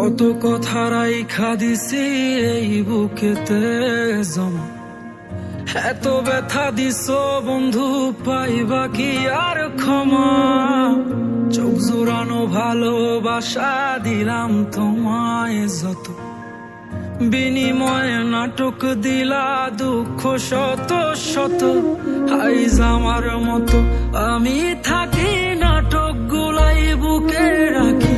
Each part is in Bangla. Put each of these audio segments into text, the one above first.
কত কথা রাইখা দিছি এই বুকেতে জমা, এত ব্যথা দিছ বন্ধু পাইবা কি আর ক্ষমা। চোখ জোড়ানো ভালোবাসা দিলাম তোমায় যত, বিনিময়ে নাটক দিলা দুঃখ শত শত। আইজ আমার মতো আমি থাকি নাটক গুলাই বুকে রাখি,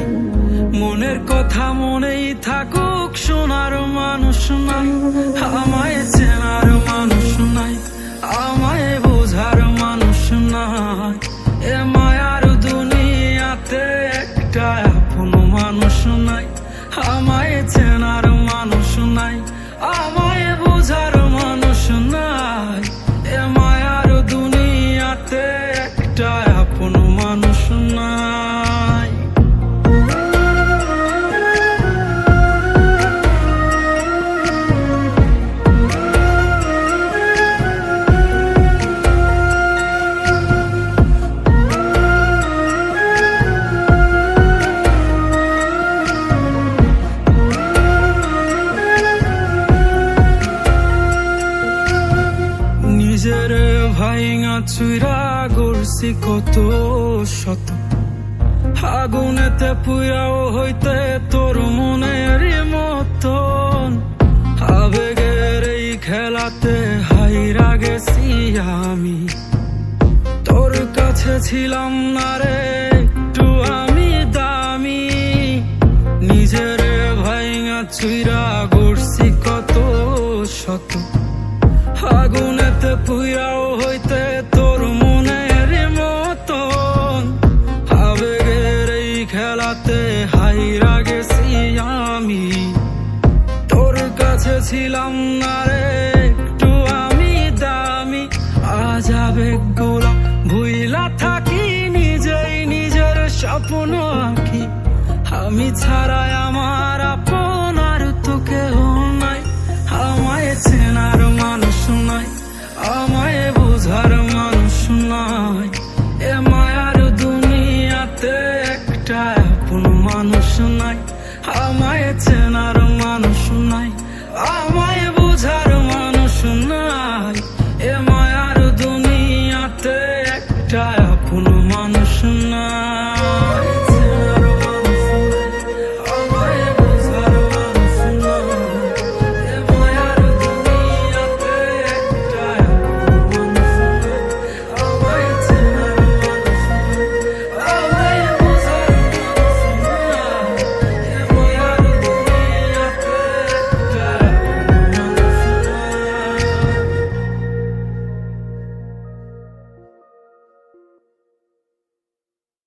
মনের কথা মনেই থাকুক, শোনার মানুষ নাই, আমায় চেনার মানুষ নাই, আমায় বোঝার মানুষ নাই। এ মায়ার দুনিয়াতে একটা আপন মানুষ নাই, আমায় চেনার মানুষ নাই, আমায় বোঝার মানুষ নাই। এ মায়ার দুনিয়াতে একটা আপন মানুষ নাই। নিজের ভাইঙা চুইরা গড়ছি কত শত, আগুনেতে পুইরাও হইতে তোর মনের মতন। আবেগের এই খেলাতে হাইরা গেছি আমি, তোর কাছে ছিলাম না রে একটু আমি দামি। নিজের ভাইঙা চুইরা গড়ছি কত শত, আগুনেতে পুইরাও হইতে তোর মনের মতন। আবেগের এই খেলাতে হাইরা গেছি আমি, তোর কাছে ছিলাম না রে একটু আমি দামি। আজ আবেগগুলা ভুইলা থাকি, নিজেই নিজের স্বপ্ন আঁকি, আমি ছাড়াই আমার